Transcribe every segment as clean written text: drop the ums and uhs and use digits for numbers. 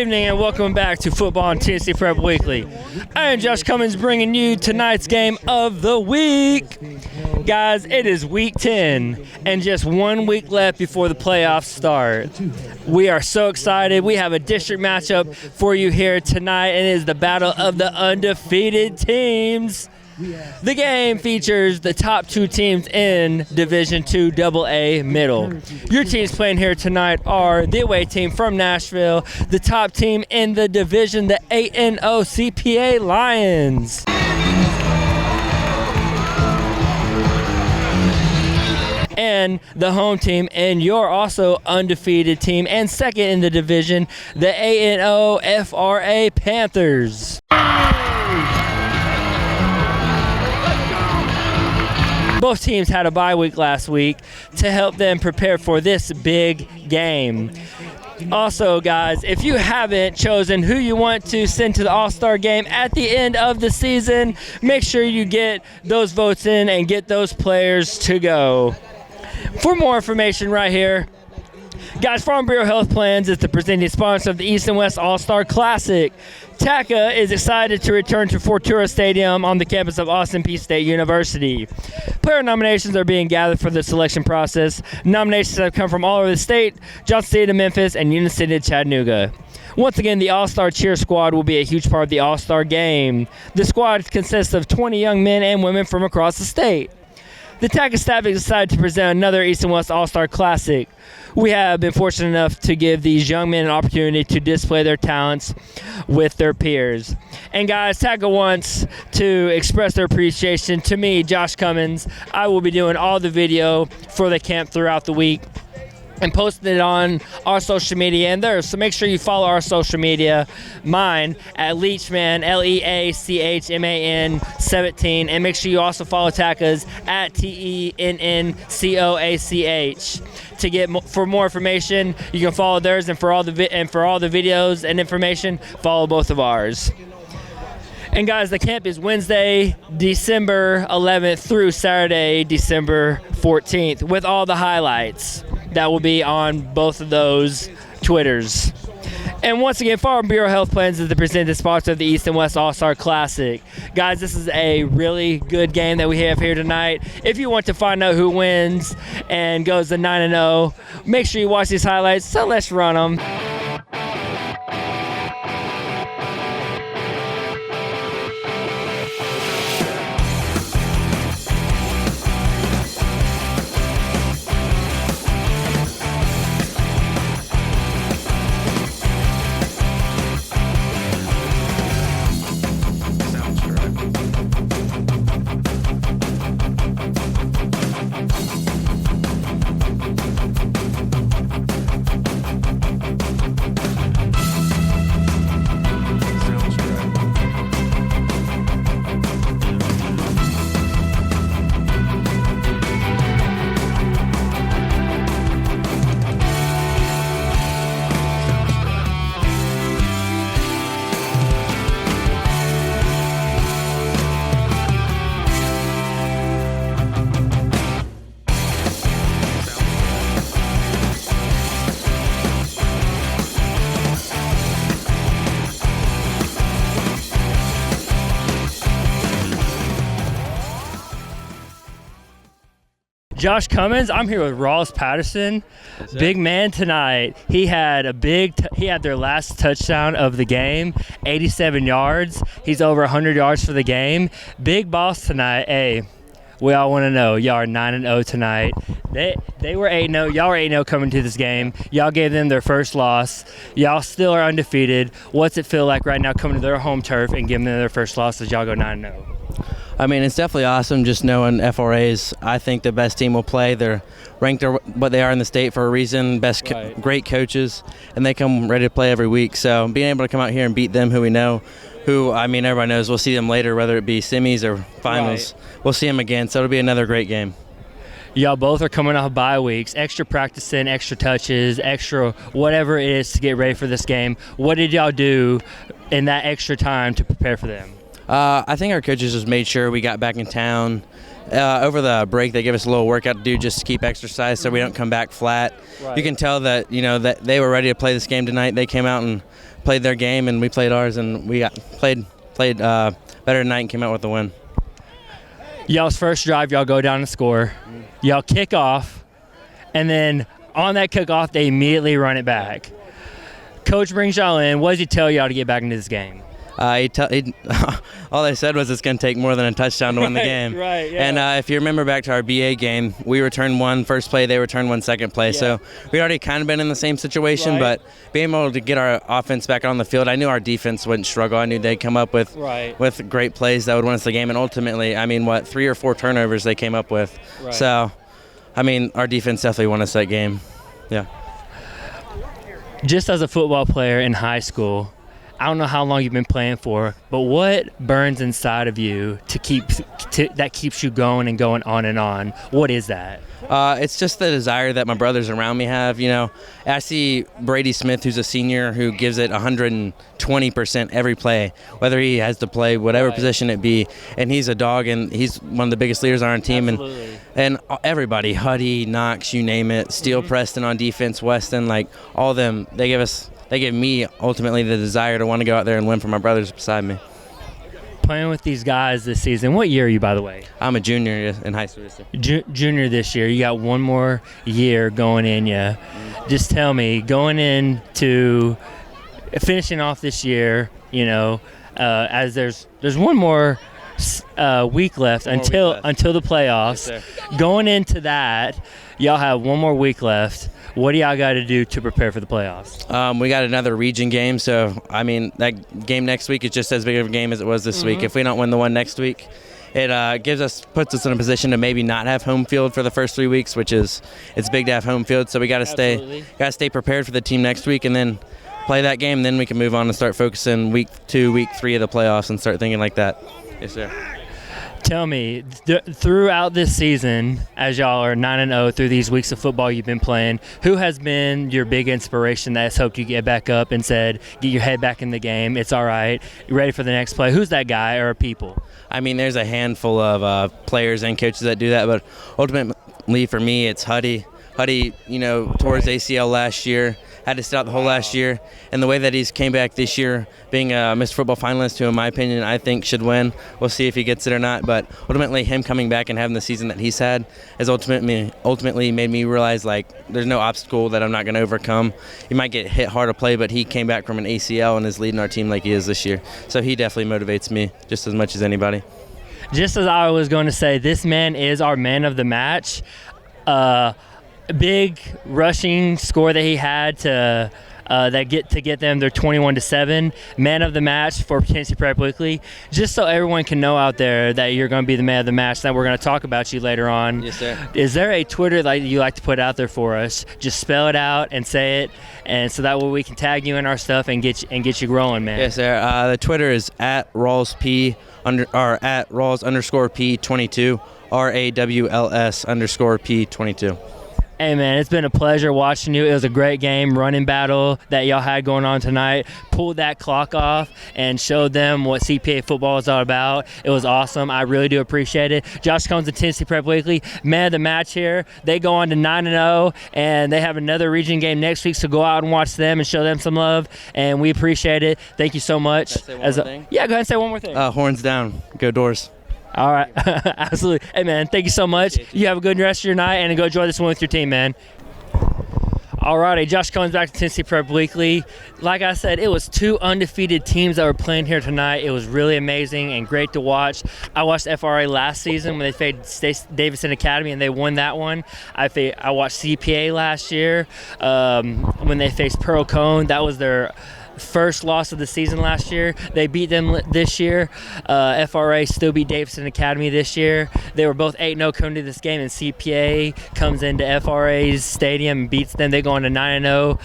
evening and welcome back to Football on Tennessee Prep Weekly. I am Josh Cummins bringing you tonight's game of the week. Guys, it is week 10 and just 1 week left before the playoffs start. We are so excited. We have a district matchup for you here tonight, and it is the battle of the undefeated teams. The game features the top two teams in Division II AA Middle. Your teams playing here tonight are the away team from Nashville, the top team in the division, the 8-0 CPA Lions. And the home team and your also undefeated team and second in the division, the 8-0 FRA Panthers. Both teams had a bye week last week to help them prepare for this big game. Also, guys, if you haven't chosen who you want to send to the All-Star game at the end of the season, make sure you get those votes in and get those players to go. For more information right here, guys, Farm Bureau Health Plans is the presenting sponsor of the East and West All-Star Classic. TACA is excited to return to Fortuna Stadium on the campus of Austin Peay State University. Player nominations are being gathered for the selection process. Nominations have come from all over the state, Johnson City to Memphis, and Union City to Chattanooga. Once again, the All-Star Cheer Squad will be a huge part of the All-Star game. The squad consists of 20 young men and women from across the state. The TACA staff is excited to present another East and West All-Star Classic. We have been fortunate enough to give these young men an opportunity to display their talents with their peers. And guys, TACA wants to express their appreciation to me, Josh Cummins. I will be doing all the video for the camp throughout the week and posting it on our social media and theirs. So make sure you follow our social media, mine at Leachman, Leachman 17, and make sure you also follow TACA's at TENNCOACH. To get for more information, you can follow theirs, and for all the videos and information, follow both of ours. And guys, the camp is Wednesday, December 11th through Saturday, December 14th, with all the highlights that will be on both of those Twitters. And once again, Farm Bureau Health Plans is the presenting sponsor of the East and West All-Star Classic. Guys, this is a really good game that we have here tonight. If you want to find out who wins and goes to 9-0, make sure you watch these highlights. So let's run them. Josh Cummins, I'm here with Ross Patterson. Big man tonight. He had their last touchdown of the game, 87 yards. He's over 100 yards for the game. Big boss tonight. Hey, we all want to know, y'all are 9-0 tonight. They were 8-0. Y'all were 8-0 coming to this game. Y'all gave them their first loss. Y'all still are undefeated. What's it feel like right now coming to their home turf and giving them their first loss as y'all go 9-0? I mean, it's definitely awesome just knowing FRA's, I think, the best team will play. They're ranked what they are in the state for a reason, great coaches, and they come ready to play every week. So being able to come out here and beat them, who we know, everybody knows we'll see them later, whether it be semis or finals. Right. We'll see them again, so it'll be another great game. Y'all both are coming off bye weeks, extra practicing, extra touches, extra whatever it is to get ready for this game. What did y'all do in that extra time to prepare for them? I think our coaches just made sure we got back in town. Over the break, they gave us a little workout to do just to keep exercise so we don't come back flat. Right. You can tell that, that they were ready to play this game tonight. They came out and played their game, and we played ours, and we played better tonight and came out with the win. Y'all's first drive, y'all go down and score. Y'all kick off, and then on that kickoff, they immediately run it back. Coach brings y'all in. What does he tell y'all to get back into this game? All they said was it's going to take more than a touchdown to win the game. Right, yeah. And if you remember back to our BA game, we returned one first play, they returned one second play. Yeah. So we already kind of been in the same situation, but being able to get our offense back on the field, I knew our defense wouldn't struggle. I knew they'd come up with great plays that would win us the game. And ultimately, 3 or 4 turnovers they came up with. Right. So, our defense definitely won us that game. Yeah. Just as a football player in high school, I don't know how long you've been playing for, but what burns inside of you that keeps you going and going on and on? What is that? It's just the desire that my brothers around me have. I see Brady Smith, who's a senior, who gives it 120% every play, whether he has to play whatever position it be, and he's a dog, and he's one of the biggest leaders on our team. Absolutely. And everybody, Huddy, Knox, you name it, Steele, Preston on defense, Weston, all of them, they give me ultimately the desire to want to go out there and win for my brothers beside me. Playing with these guys this season. What year are you, by the way? I'm a junior in high school this year. Junior this year. You got one more year going in you. Just tell me, going into finishing off this year, as there's one more week left until the playoffs. Yes, going into that, y'all have one more week left. What do y'all got to do to prepare for the playoffs? We got another region game, so that game next week is just as big of a game as it was this week. If we don't win the one next week, it puts us in a position to maybe not have home field for the first 3 weeks, which it's big to have home field. So we got to stay prepared for the team next week, and then play that game. Then we can move on and start focusing week 2, week 3 of the playoffs, and start thinking like that. Yes, sir. Tell me, throughout this season, as y'all are 9-0 through these weeks of football you've been playing, who has been your big inspiration that has helped you get back up and said, get your head back in the game, it's all right, you're ready for the next play? Who's that guy or people? There's a handful of players and coaches that do that, but ultimately for me, it's Huddy. Huddy, tore his ACL last year, had to sit out the whole last year, and the way that he's came back this year, being a Mr. Football finalist, who in my opinion I think should win. We'll see if he gets it or not, but ultimately him coming back and having the season that he's had has ultimately made me realize there's no obstacle that I'm not going to overcome. He might get hit hard to play, but he came back from an ACL and is leading our team like he is this year. So he definitely motivates me just as much as anybody. Just as I was going to say, this man is our man of the match. Big rushing score that he had to get them their 21-7 man of the match for Tennessee Prep Weekly. Just so everyone can know out there that you're going to be the man of the match, that we're going to talk about you later on. Yes, sir. Is there a Twitter that you like to put out there for us? Just spell it out and say it, and so that way we can tag you in our stuff and get you growing, man. Yes, sir. The Twitter is at @RawlsP at Rawls_P22 RAWLS_P22. Hey, man, it's been a pleasure watching you. It was a great game, running battle that y'all had going on tonight. Pulled that clock off and showed them what CPA football is all about. It was awesome. I really do appreciate it. Josh Combs of Tennessee Prep Weekly, man of the match here. They go on to 9-0, and they have another region game next week, so go out and watch them and show them some love, and we appreciate it. Thank you so much. Can I say one more thing? Yeah, go ahead and say one more thing. Horns down. Go Doors. All right. Absolutely. Hey, man, thank you so much. You have a good rest of your night, and go enjoy this one with your team, man. All righty, Josh Combs back to Tennessee Prep Weekly. Like I said, it was 2 undefeated teams that were playing here tonight. It was really amazing and great to watch. I watched FRA last season when they faced Davidson Academy, and they won that one. I watched CPA last year when they faced Pearl Cone. That was their first loss of the season last year. They beat them this year. FRA still beat Davidson Academy this year. They were both 8-0 coming to this game, and CPA comes into FRA's stadium and beats them. They go on to 9-0.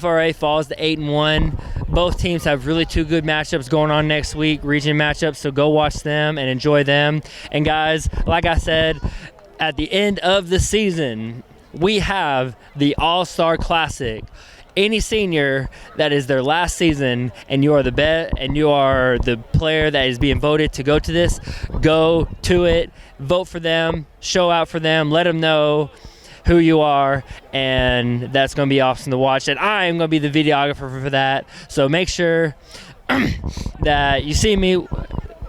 FRA falls to 8-1. Both teams have really 2 good matchups going on next week, region matchups, so go watch them and enjoy them. And guys, like I said, at the end of the season, we have the All-Star Classic. any senior that is their last season and you are the player that is being voted to go to this, go to it, vote for them, show out for them, let them know who you are, and that's going to be awesome to watch. And I am going to be the videographer for that, so make sure that you see me,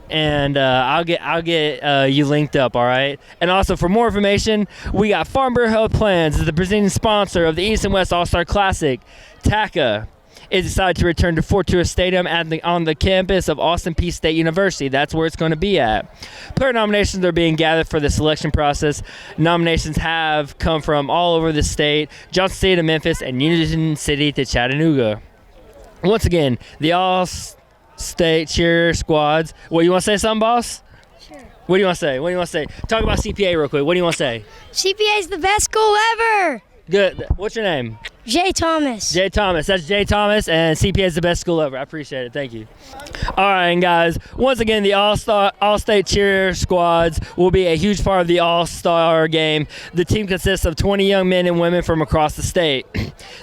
and I'll get you linked up, all right? And also, for more information, we got Farnborough Health Plans is the presenting sponsor of the East and West All-Star Classic. TACA is decided to return to Fortua Stadium on the campus of Austin Peay State University. That's where it's going to be at. Player nominations are being gathered for the selection process. Nominations have come from all over the state, Johnson City to Memphis, and Union City to Chattanooga. Once again, the all-state cheer squads. What, you want to say something, boss? Sure. What do you want to say? Talk about CPA real quick. What do you want to say? CPA is the best school ever. Good. What's your name? Jay Thomas. Jay Thomas. That's Jay Thomas, and CPA is the best school ever. I appreciate it. Thank you. All right, and guys, once again, the all-state cheer squads will be a huge part of the all-star game. The team consists of 20 young men and women from across the state.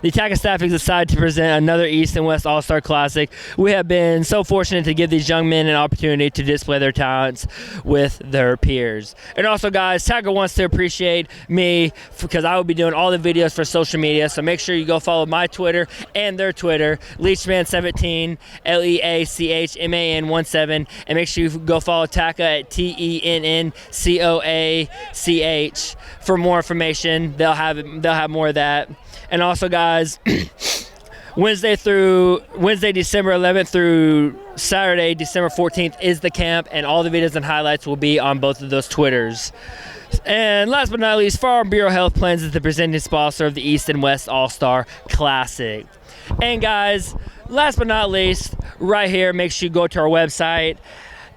The TACA staff is excited to present another East and West All-Star Classic. We have been so fortunate to give these young men an opportunity to display their talents with their peers. And also, guys, TACA wants to appreciate me because I will be doing all the videos for social media, so make sure you go follow my Twitter and their Twitter, Leachman17, LEACHMAN17, and make sure you go follow TACA at TENNCOACH for more information. They'll have more of that. And also, guys, Wednesday, December 11th through Saturday, December 14th is the camp, and all the videos and highlights will be on both of those Twitters. And last but not least, Farnborough Health Plans is the presenting sponsor of the East and West All-Star Classic. And guys, last but not least, right here, make sure you go to our website,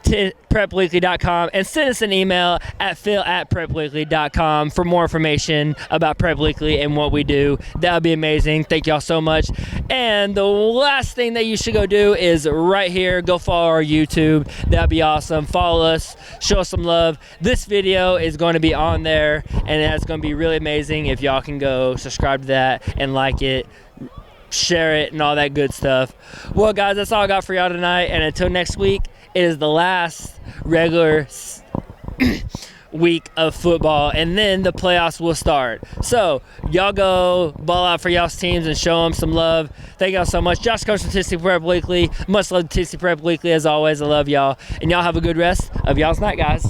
prepweekly.com, and send us an email at phil@prepweekly.com for more information about Prep Weekly and what we do. That would be amazing. Thank y'all so much. And the last thing that you should go do is right here, go follow our YouTube. That'd be awesome. Follow us, show us some love. This video is going to be on there, and it's going to be really amazing if y'all can go subscribe to that and like it, share it, and all that good stuff. Well, guys, that's all I got for y'all tonight, and until next week, it is the last regular week of football, and then the playoffs will start. So y'all go ball out for y'all's teams and show them some love. Thank y'all so much. Josh Coach from TC Prep Weekly. Much love to TC Prep Weekly as always. I love y'all, and y'all have a good rest of y'all's night, guys.